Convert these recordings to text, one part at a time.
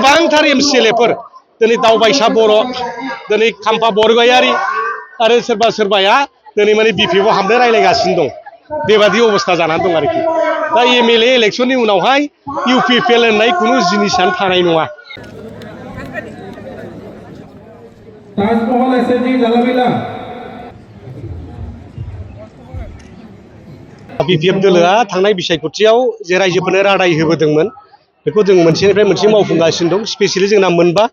गोबांथार एमसिएलएफोर दिनै दावबायसा बर' दिनै खाम्फा बरगयारि आरो सोरबा सोरबाया दिनै माने बिपिएफआव हाबनो रायलायगासिनो दं बेबादि अबस्था जानानै दं आरोखि दा एमएलए इलेक्शननि उनावहाय इउपिपिएल होननाय खुनु जिनिसानो थानाय नङा ताजमहल एसएनजी जालामिला बिपिएफ दोलोआ थांनाय बिसायख'थियाव जे रायजोफोरनो रादाय होबोदोंमोन बेखौ जों मोनसेनिफ्राय मोनसे मावफुंगासिनो दं स्पेसियेलि जोंना मोनबा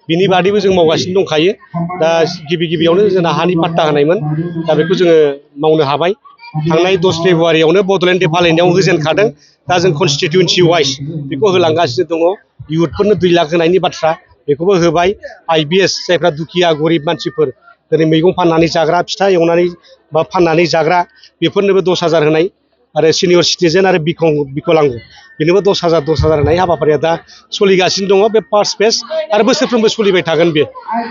बिनि बादैबो जों मावगासिनो दंखायो दा गिबियावनो जोंना हानि पाट्टा होनायमोन दा बेखौ जोङो मावनो हाबाय थांनाय 10 फेब्रुवारियावनो बड'लेण्ड डे फालिनायाव होजेनखादों दा जों कनस्टिटिउन्सि वाइज बेखौ होलांगासिनो दङ इयुथफोरनो 2 लाख होनायनि बाथ्रा बेखौबो होबाय आइबिएस जायफ्रा दुखिया गरिब मानसिफोर दिनै मैगं फाननानै जाग्रा फिथा एवनानै बा फाननानै जाग्रा बेफोरनोबो 10,000 होनाय आरो सिनियर सिटिजेन आरो बिकलांग बेनोबो 10,000 होनाय हाबाफारिया दा सोलिगासिनो दङ बे फार्स्ट फेज आरो बोसोरफ्रोमबो सोलिबाय थागोन बे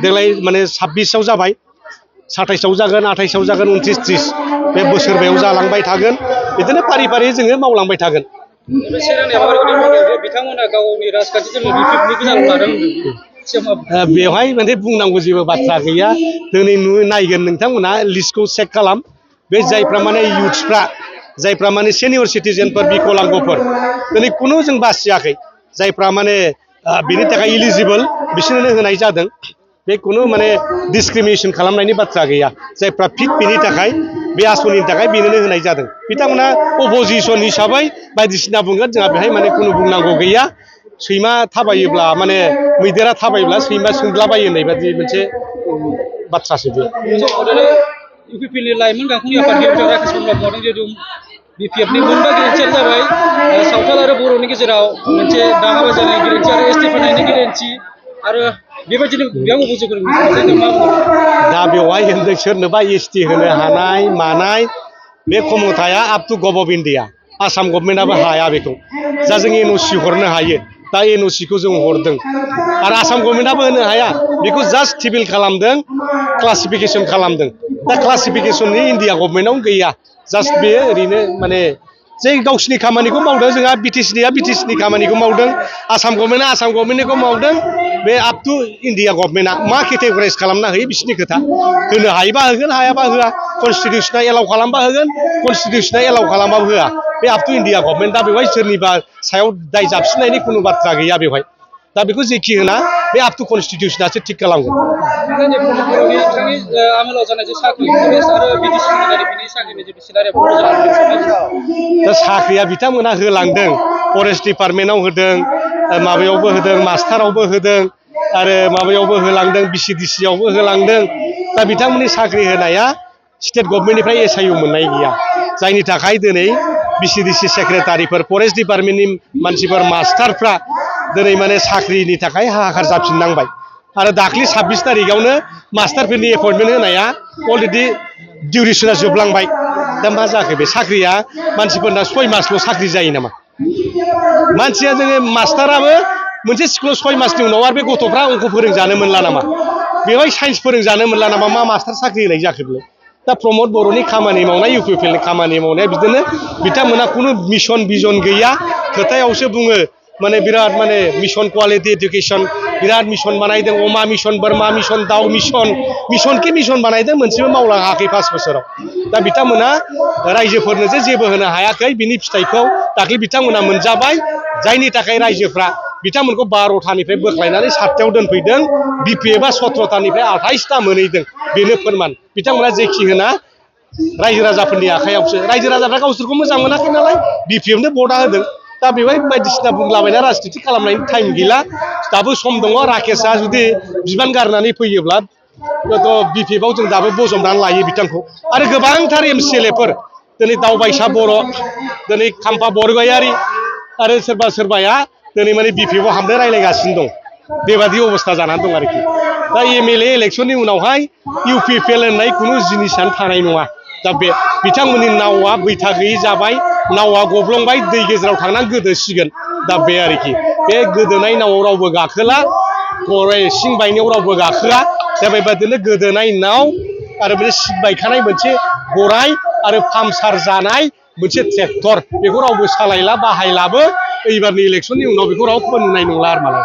देग्लाय माने 26आव जाबाय 27आव जागोन 28आव जागोन 29 30 बे बोसोरबायाव जालांबाय थागोन बिदिनो फारि फारि जोङो मावलांबाय थागोन बिथांमोना गावनि राजखान्थिजों बिपिएफनि गोजानाव लादों बेवहाय माने बुंनांगौ जेबो बाथ्रा गैया दिनै नायगोन नोंथांमोना लिस्टखौ चेक खालाम बे जायफ्रा माने इयुथ्सफ्रा जायफ्रा माने सिनियर सिटिजेनफोर बिकलांगफोर दिनै खुनु जों बासियाखै जायफ्रा माने बेनि थाखाय इलिजिबल बिसोरनो होनाय जादों बे खुनु माने डिसक्रिमिनेसन खालामनायनि बाथ्रा गैया जायफ्रा फिट बेनि थाखाय बे आसनिनि थाखाय बेनोनो होनाय जादों बिथांमोना अपोजिसन हिसाबै बायदिसिना बुंगोन जोंहा बेहाय माने खुनु बुंनांगौ गैया सैमा थाबायोब्ला माने मैदेरा थाबायोब्ला सैमा सोंद्लाबायो होननाय बायदि मोनसे बाथ्रासो बे इउपिपिएलनि लाइमोन गांखंनि आफादगिरि राकेश ब्रह्मआ बुंदों जे बिपिएफनि मोनबा गोरोन्थियानो जाबाय सावथाल आरो बर'नि गेजेराव मोनसे दाङा बाजिनि गोरोन्थि आरो एसटि फोनायनि गोरोन्थि आरो बेबायदिनो बेयाव अभियोगफोर मा बुङो दा बेवहाय होनदों सोरनोबा एसटि होनो हानाय मानाय बे क्षमताया up to gov of India Assam गभर्नमेन्टआबो हाया बेखौ जा जों एनअसि हरनो हायो दा एनअसिखौ जों हरदों आरो आसाम गभर्नमेन्टआबो होनो हाया बेखौ जास्ट टेबल खालामदों क्लासिफिकेसन खालामदों दा क्लासिफिकेसननि इन्डिया गभर्नमेन्टआव गैया जास्ट बे ओरैनो माने जे गावसिनि खामानिखौ मावदों जोंहा बिटिसिनिया बिटिसिनि खामानिखौ मावदों आसाम गभर्नमेन्टआ आसाम गभर्नमेन्टनिखौ मावदों बे आप टु इन्डिया गभर्नमेन्टआ मा केटेगराइज खालामना होयो बिसोरनि खोथा होनो हायोबा होगोन हायाबा होआ कनस्टिटिउसना एलाउ खालामबा होगोन कनस्टिटिउसना एलाउ खालामबाबो होआ बे आप टु इन्डिया गभर्नमेन्ट दा बेवहाय सोरनिबा सायाव दाय जाबसिननायनि खुनु बाथ्रा गैया बेवहाय दा बेखौ जेखि होना बे आप टु कनस्टिटिउसनासो थिग खालामगोन दा साख्रिया बिथांमोना होलांदों फरेस्ट डिपार्टमेन्टआव होदों माबायावबो होदों मास्टारावबो होदों आरो माबायावबो होलांदों बिसिडिसिआवबो होलांदों दा बिथांमोननि साख्रि होनाया स्टेट गभर्नमेन्टनिफ्राय एसआइउ मोननाय गैया जायनि थाखाय दिनै बिसिडिसि सेक्रेटारिफोर फरेस्ट डिपार्टमेन्टनि मानसिफोर मास्टारफ्रा दिनै माने साख्रिनि थाखाय हाहाकार जाफिननांबाय आरो दाख्लि 26 तारिखआवनो मास्टारफोरनि एपइन्टमेन्ट होनाया अलरेडि डिउरेसना जोबलांबाय दा मा जाखो बे साख्रिया मानसिफोरना 6 मासल' साख्रि जायो नामा मानसिया जोङो मास्टाराबो मोनसे स्कुलाव 6 मासनि उनाव आरो बे गथ'फ्रा अंक फोरोंजानो मोनला नामा बेवहाय साइन्स फोरोंजानो मोनला नामा मा मास्टार साख्रि होनाय जाखो बेलाय दा प्रमद बर'नि खामानि मावनाय इउपिपिएलनि खामानि मावनाया बिदिनो बिथांमोना खुनु मिशन भिजन गैया खोथायावसो बुङो माने बिराद माने मिशन क्वालिटी एडुकेशन बिराद मिशन बानायदों अमा मिशन बोरमा मिशन दाउ मिशन बानायदों मोनसेबो मावलां हायाखै 5 बोसोराव दा बिथांमोना रायजोफोरनो जेबो होनो हायाखै बिनि फिथाइखौ दाख्लि बिथांमोना मोनजाबाय जायनि थाखाय रायजोफ्रा बिथांमोनखौ 12थानिफ्राय बोख्लायनानै 7थायाव दोनफैदों बिपिएफआ 17थानिफ्राय 28ता मोनहैदों बेनो फोरमान बिथांमोना जेखि होना रायजो राजाफोरनि आखायावसो रायजो राजाफ्रा गावसोरखौ मोजां मोनाखै नालाय बिपिएफनो भटआ होदों दा बेवहाय बायदिसिना बुंलाबायना राजनिति खालामनायनि टाइम गैला दाबो सम दङ राकेशआ जुदि बिबान गारनानै फैयोब्ला बिपिएफआव जों दाबो बजबनानै लायो बिथांखौ आरो गोबांथार एमसिएलएफोर दिनै दावबायसा बर' दिनै खाम्फा बरगयारि आरो सोरबा सोरबाया दिनै माने बिपिएफआव हाबनो रायलायगासिनो दं बेबादि अबस्था जानानै दं आरोखि दा एमएलए इलेक्शननि उनावहाय इउपिपिएल होननाय खुनु जिनिसानो थानाय नङा दा बे बिथांमोननि नावआ बैथा गैयै जाबाय नावआ गब्लंबाय दै गेजेराव थांनानै गोदोसिगोन दा बे आरोखि बे गोदोनाय नावआव रावबो गाखोला सिं बायनायाव रावबो गाखोआ दा बेबायदिनो गोदोनाय नाव आरो बे सिट बायखानाय मोनसे गराय आरो पामसार जानाय मोनसे ट्रेक्टर बेखौ रावबो सालायला बाहायलाबो एबारनि इलेक्शननि उनाव बेखौ रावबो नुनाय नंला आरो मालाय